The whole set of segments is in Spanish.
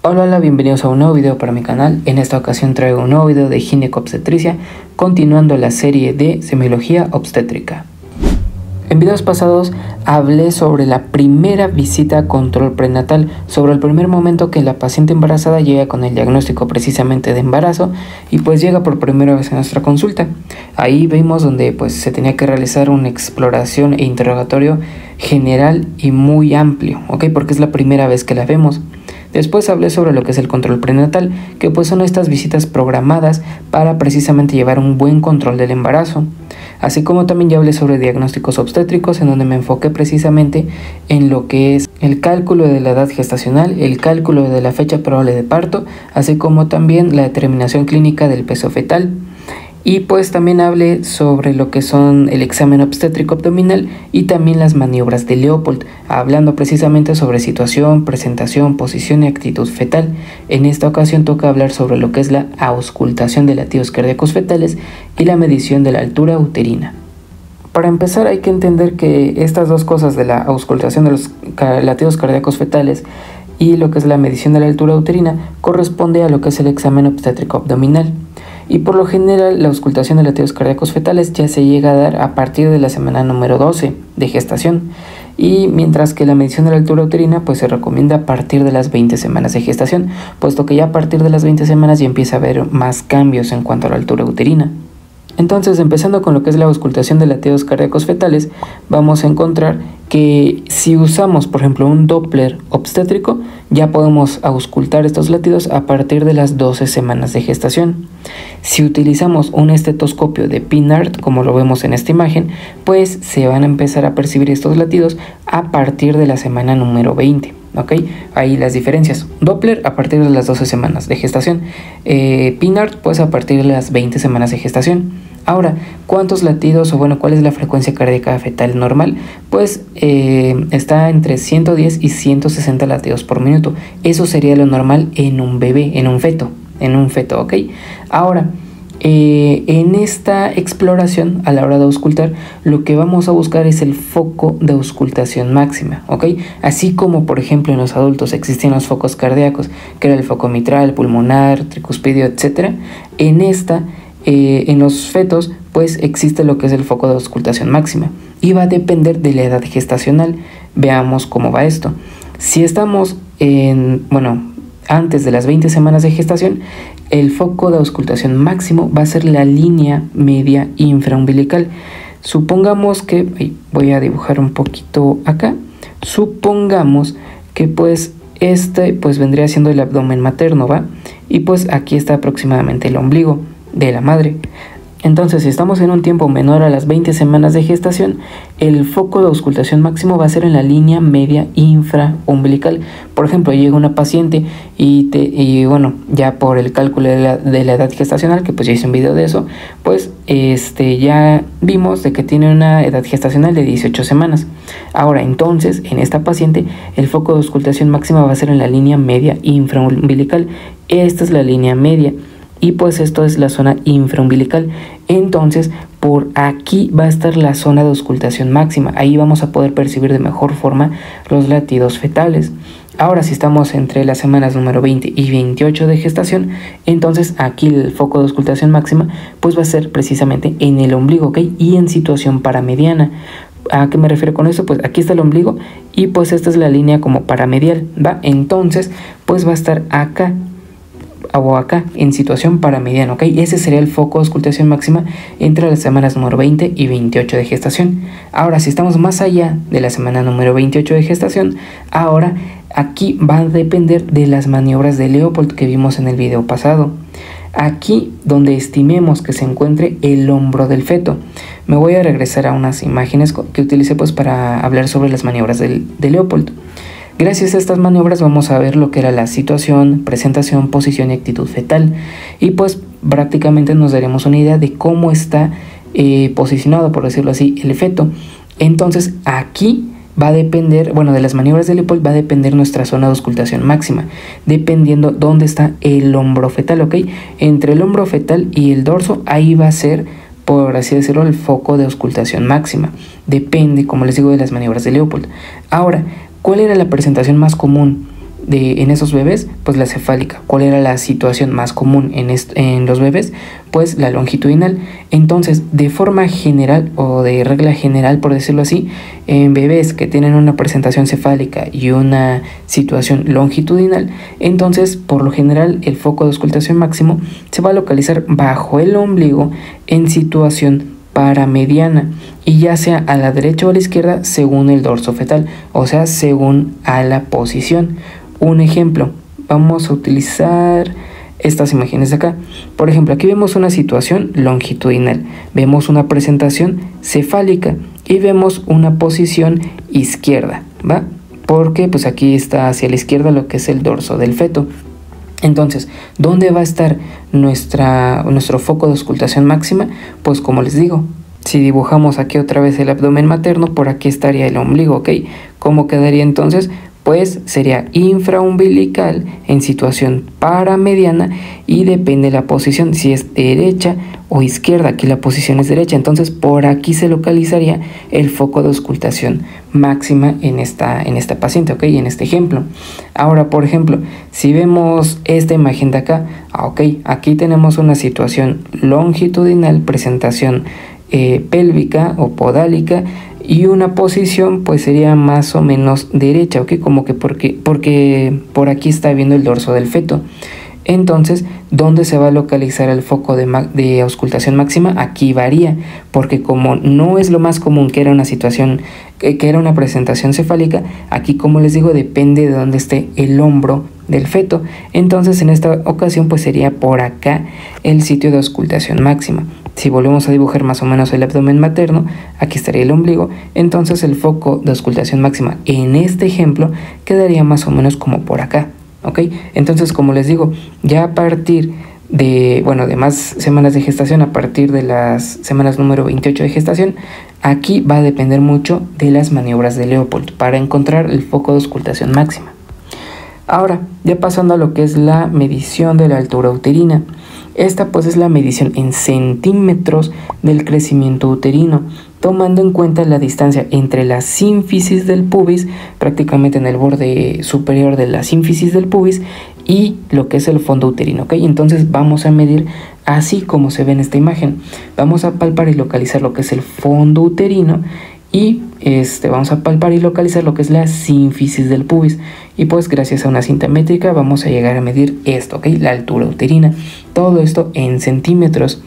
Hola, bienvenidos a un nuevo video para mi canal. En esta ocasión traigo un nuevo video de ginecobstetricia, continuando la serie de semiología obstétrica. En videos pasados hablé sobre la primera visita a control prenatal, sobre el primer momento que la paciente embarazada llega con el diagnóstico precisamente de embarazo y pues llega por primera vez a nuestra consulta. Ahí vimos donde pues se tenía que realizar una exploración e interrogatorio general y muy amplio, ¿ok? Porque es la primera vez que la vemos. Después hablé sobre lo que es el control prenatal, que pues son estas visitas programadas para precisamente llevar un buen control del embarazo. Así como también ya hablé sobre diagnósticos obstétricos, en donde me enfoqué precisamente en lo que es el cálculo de la edad gestacional, el cálculo de la fecha probable de parto, así como también la determinación clínica del peso fetal. Y pues también hablé sobre lo que son el examen obstétrico abdominal y también las maniobras de Leopold, hablando precisamente sobre situación, presentación, posición y actitud fetal. En esta ocasión toca hablar sobre lo que es la auscultación de latidos cardíacos fetales y la medición de la altura uterina. Para empezar hay que entender que estas dos cosas de la auscultación de los latidos cardíacos fetales y lo que es la medición de la altura uterina corresponde a lo que es el examen obstétrico abdominal. Y por lo general la auscultación de latidos cardíacos fetales ya se llega a dar a partir de la semana número 12 de gestación, y mientras que la medición de la altura uterina pues se recomienda a partir de las 20 semanas de gestación, puesto que ya a partir de las 20 semanas ya empieza a haber más cambios en cuanto a la altura uterina. Entonces, empezando con lo que es la auscultación de latidos cardíacos fetales, vamos a encontrar que si usamos, por ejemplo, un Doppler obstétrico, ya podemos auscultar estos latidos a partir de las 12 semanas de gestación. Si utilizamos un estetoscopio de Pinard, como lo vemos en esta imagen, pues se van a empezar a percibir estos latidos a partir de la semana número 20. ¿Ok? Ahí las diferencias. Doppler a partir de las 12 semanas de gestación. Pinard pues a partir de las 20 semanas de gestación. Ahora, ¿cuántos latidos o bueno, cuál es la frecuencia cardíaca fetal normal? Pues está entre 110 y 160 latidos por minuto. Eso sería lo normal en un bebé, en un feto, ¿ok? Ahora, en esta exploración a la hora de auscultar, lo que vamos a buscar es el foco de auscultación máxima, ¿ok? Así como por ejemplo en los adultos existen los focos cardíacos, que era el foco mitral, pulmonar, tricuspidio, etc. En los fetos pues existe lo que es el foco de auscultación máxima y va a depender de la edad gestacional. Veamos cómo va esto. Si estamos antes de las 20 semanas de gestación, el foco de auscultación máximo va a ser la línea media infraumbilical. Supongamos que, voy a dibujar un poquito acá, supongamos que pues pues vendría siendo el abdomen materno, ¿va? Y pues aquí está aproximadamente el ombligo de la madre. Entonces, si estamos en un tiempo menor a las 20 semanas de gestación, el foco de auscultación máximo va a ser en la línea media infraumbilical. Por ejemplo, llega una paciente y bueno, ya por el cálculo de la edad gestacional, que pues ya hice un video de eso, pues ya vimos de que tiene una edad gestacional de 18 semanas. Ahora, entonces, en esta paciente, el foco de auscultación máxima va a ser en la línea media infraumbilical. Esta es la línea media. Y pues esto es la zona infraumbilical. Entonces por aquí va a estar la zona de auscultación máxima. Ahí vamos a poder percibir de mejor forma los latidos fetales. Ahora, si estamos entre las semanas número 20 y 28 de gestación, entonces aquí el foco de auscultación máxima pues va a ser precisamente en el ombligo, ¿ok? Y en situación paramediana. ¿A qué me refiero con esto? Pues aquí está el ombligo y pues esta es la línea como paramedial, ¿va? Entonces pues va a estar acá o acá en situación paramediana, ¿ok? Ese sería el foco de auscultación máxima entre las semanas número 20 y 28 de gestación. Ahora, si estamos más allá de la semana número 28 de gestación, ahora aquí va a depender de las maniobras de Leopold que vimos en el video pasado. Aquí donde estimemos que se encuentre el hombro del feto. Me voy a regresar a unas imágenes que utilicé pues para hablar sobre las maniobras de Leopold. Gracias a estas maniobras vamos a ver lo que era la situación, presentación, posición y actitud fetal. Y pues prácticamente nos daremos una idea de cómo está posicionado, por decirlo así, el feto. Entonces aquí va a depender, de las maniobras de Leopold va a depender nuestra zona de auscultación máxima, dependiendo dónde está el hombro fetal, ¿ok? Entre el hombro fetal y el dorso, ahí va a ser, por así decirlo, el foco de auscultación máxima. Depende, como les digo, de las maniobras de Leopold. Ahora, ¿cuál era la presentación más común en esos bebés, pues la cefálica. ¿Cuál era la situación más común en los bebés? Pues la longitudinal. Entonces, de forma general o de regla general, por decirlo así, en bebés que tienen una presentación cefálica y una situación longitudinal, entonces por lo general el foco de auscultación máximo se va a localizar bajo el ombligo en situación paramediana, y ya sea a la derecha o a la izquierda según el dorso fetal, o sea, según a la posición. Un ejemplo, vamos a utilizar estas imágenes de acá. Por ejemplo, aquí vemos una situación longitudinal, vemos una presentación cefálica y vemos una posición izquierda, ¿va? Porque pues aquí está hacia la izquierda lo que es el dorso del feto. Entonces, ¿dónde va a estar nuestro foco de auscultación máxima? Pues como les digo, si dibujamos aquí otra vez el abdomen materno, por aquí estaría el ombligo, ¿ok? ¿Cómo quedaría entonces? Pues sería infraumbilical en situación paramediana y depende de la posición, si es derecha o izquierda. Aquí la posición es derecha, entonces por aquí se localizaría el foco de auscultación máxima en esta paciente, ¿ok? En este ejemplo. Ahora, por ejemplo, si vemos esta imagen de acá, ¿ok? Aquí tenemos una situación longitudinal, presentación pélvica o podálica, y una posición pues sería más o menos derecha, ¿ok? Como que porque por aquí está viendo el dorso del feto. Entonces, ¿dónde se va a localizar el foco de auscultación máxima? Aquí varía, porque como no es lo más común que era una situación, que era una presentación cefálica, aquí, como les digo, depende de dónde esté el hombro del feto. Entonces, en esta ocasión pues sería por acá el sitio de auscultación máxima. Si volvemos a dibujar más o menos el abdomen materno, aquí estaría el ombligo, entonces el foco de auscultación máxima en este ejemplo quedaría más o menos como por acá, ¿ok? Entonces, como les digo, ya a partir de más semanas de gestación, a partir de las semanas número 28 de gestación, aquí va a depender mucho de las maniobras de Leopold para encontrar el foco de auscultación máxima. Ahora, ya pasando a lo que es la medición de la altura uterina. Esta pues es la medición en centímetros del crecimiento uterino, tomando en cuenta la distancia entre la sínfisis del pubis, prácticamente en el borde superior de la sínfisis del pubis, y lo que es el fondo uterino, ¿ok? Entonces vamos a medir así como se ve en esta imagen. Vamos a palpar y localizar lo que es el fondo uterino, y vamos a palpar y localizar lo que es la sínfisis del pubis, y pues gracias a una cinta métrica vamos a llegar a medir esto, ¿ok? La altura uterina, todo esto en centímetros,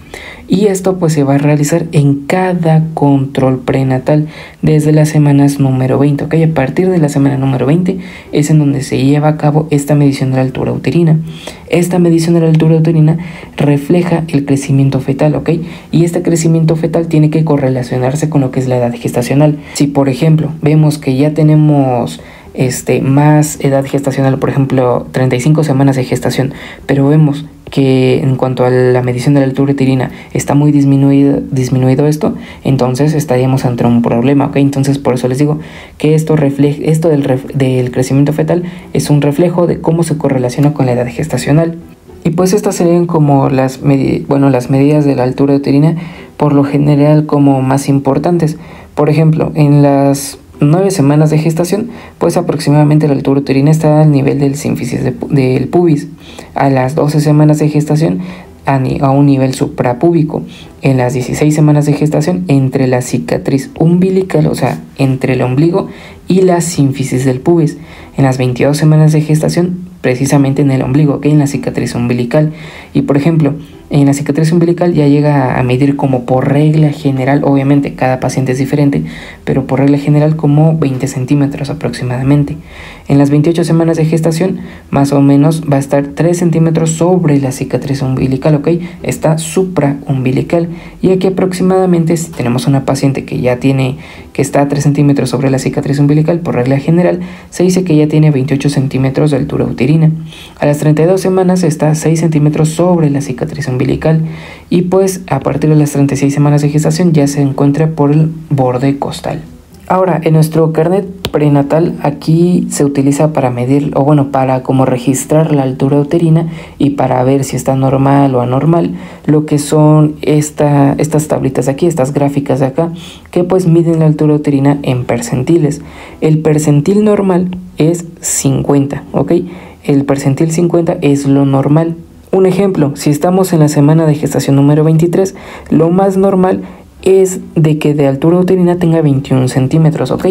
y esto pues se va a realizar en cada control prenatal desde las semanas número 20, ¿ok? A partir de la semana número 20 es en donde se lleva a cabo esta medición de la altura uterina. Esta medición de la altura uterina refleja el crecimiento fetal, ¿ok? Y este crecimiento fetal tiene que correlacionarse con lo que es la edad gestacional. Si por ejemplo vemos que ya tenemos más edad gestacional, por ejemplo 35 semanas de gestación, pero vemos que en cuanto a la medición de la altura uterina está muy disminuido esto, entonces estaríamos ante un problema, ¿ok? Entonces por eso les digo que esto del crecimiento fetal es un reflejo de cómo se correlaciona con la edad gestacional. Y pues estas serían como las medidas de la altura uterina por lo general como más importantes. Por ejemplo, en las 9 semanas de gestación, pues aproximadamente la altura uterina está al nivel del sínfisis del pubis. A las 12 semanas de gestación, a un nivel suprapúbico. En las 16 semanas de gestación, entre la cicatriz umbilical, o sea, entre el ombligo y la sínfisis del pubis. En las 22 semanas de gestación, precisamente en el ombligo, que en la cicatriz umbilical. Y por ejemplo, en la cicatriz umbilical ya llega a medir como por regla general, obviamente cada paciente es diferente, pero por regla general como 20 centímetros aproximadamente. En las 28 semanas de gestación, más o menos va a estar 3 centímetros sobre la cicatriz umbilical, ¿ok? Está supraumbilical. Y aquí aproximadamente, si tenemos una paciente que está a 3 centímetros sobre la cicatriz umbilical, por regla general, se dice que ya tiene 28 centímetros de altura uterina. A las 32 semanas está 6 centímetros sobre la cicatriz umbilical, y pues a partir de las 36 semanas de gestación ya se encuentra por el borde costal. Ahora, en nuestro carnet prenatal aquí se utiliza para medir, o bueno, para como registrar la altura uterina y para ver si está normal o anormal, lo que son estas tablitas de aquí, estas gráficas de acá, que pues miden la altura uterina en percentiles. El percentil normal es 50, ¿ok? El percentil 50 es lo normal. Un ejemplo, si estamos en la semana de gestación número 23, lo más normal es de que de altura uterina tenga 21 centímetros, ¿ok?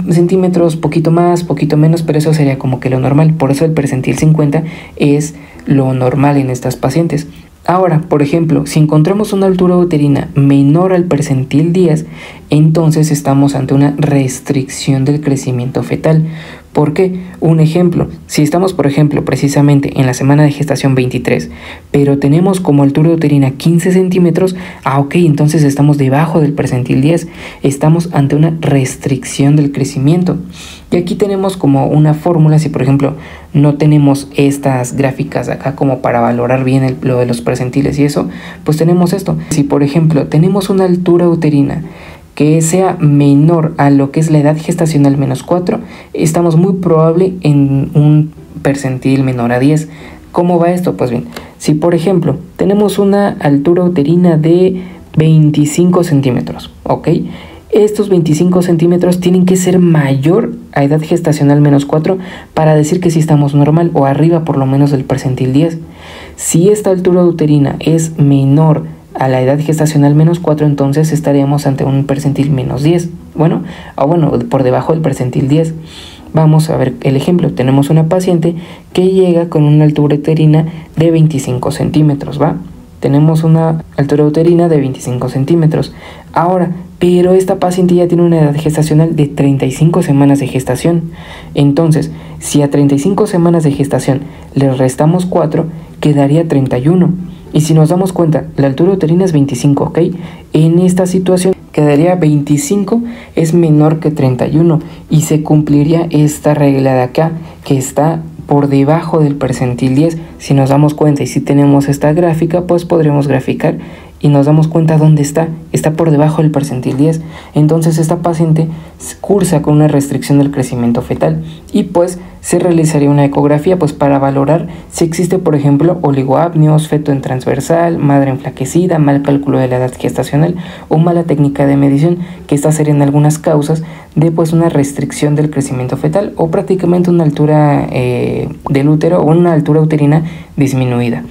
Centímetros, poquito más, poquito menos, pero eso sería como que lo normal. Por eso el percentil 50 es lo normal en estas pacientes. Ahora, por ejemplo, si encontramos una altura uterina menor al percentil 10, entonces estamos ante una restricción del crecimiento fetal. ¿Por qué? Un ejemplo, si estamos, por ejemplo, precisamente en la semana de gestación 23, pero tenemos como altura uterina 15 centímetros, ok, entonces estamos debajo del percentil 10, estamos ante una restricción del crecimiento. Y aquí tenemos como una fórmula, si por ejemplo no tenemos estas gráficas acá como para valorar bien lo de los percentiles y eso, pues tenemos esto. Si por ejemplo tenemos una altura uterina que sea menor a lo que es la edad gestacional menos 4, estamos muy probable en un percentil menor a 10. ¿Cómo va esto? Pues bien, si por ejemplo tenemos una altura uterina de 25 centímetros, ¿ok? Estos 25 centímetros tienen que ser mayor a edad gestacional menos 4 para decir que sí estamos normal o arriba por lo menos del percentil 10. Si esta altura uterina es menor a la edad gestacional menos 4, entonces estaríamos ante un percentil menos 10. Bueno, por debajo del percentil 10. Vamos a ver el ejemplo. Tenemos una paciente que llega con una altura uterina de 25 centímetros, ¿va? Tenemos una altura uterina de 25 centímetros. Ahora, pero esta paciente ya tiene una edad gestacional de 35 semanas de gestación. Entonces, si a 35 semanas de gestación le restamos 4, quedaría 31. Y si nos damos cuenta, la altura uterina es 25, ¿ok? En esta situación quedaría 25 es menor que 31 y se cumpliría esta regla de acá que está por debajo del percentil 10. Si nos damos cuenta y si tenemos esta gráfica, pues podremos graficar y nos damos cuenta dónde está por debajo del percentil 10. Entonces esta paciente cursa con una restricción del crecimiento fetal y pues se realizaría una ecografía pues para valorar si existe por ejemplo oligoapnios, feto en transversal, madre enflaquecida, mal cálculo de la edad gestacional o mala técnica de medición, que estas serían algunas causas de pues una restricción del crecimiento fetal o prácticamente una altura del útero o una altura uterina disminuida.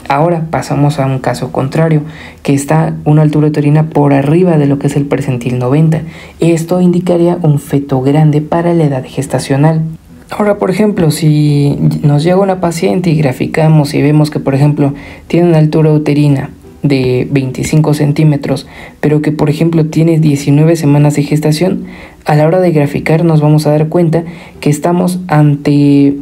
Ahora pasamos a un caso contrario, que está una altura uterina por arriba de lo que es el percentil 90. Esto indicaría un feto grande para la edad gestacional. Ahora, por ejemplo, si nos llega una paciente y graficamos y vemos que, por ejemplo, tiene una altura uterina de 25 centímetros, pero que, por ejemplo, tiene 19 semanas de gestación, a la hora de graficar nos vamos a dar cuenta que estamos ante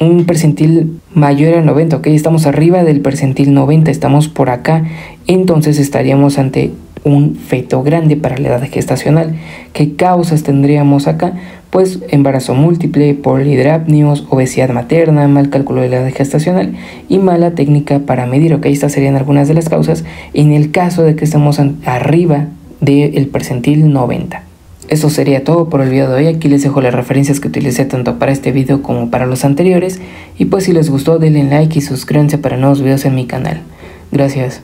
un percentil mayor a 90, ¿ok? Estamos arriba del percentil 90, estamos por acá, entonces estaríamos ante un feto grande para la edad gestacional. ¿Qué causas tendríamos acá? Pues embarazo múltiple, polihidrapnios, obesidad materna, mal cálculo de la edad gestacional y mala técnica para medir, ¿ok? Estas serían algunas de las causas en el caso de que estemos arriba del percentil 90. Eso sería todo por el video de hoy. Aquí les dejo las referencias que utilicé tanto para este video como para los anteriores. Y pues si les gustó denle like y suscríbanse para nuevos videos en mi canal. Gracias.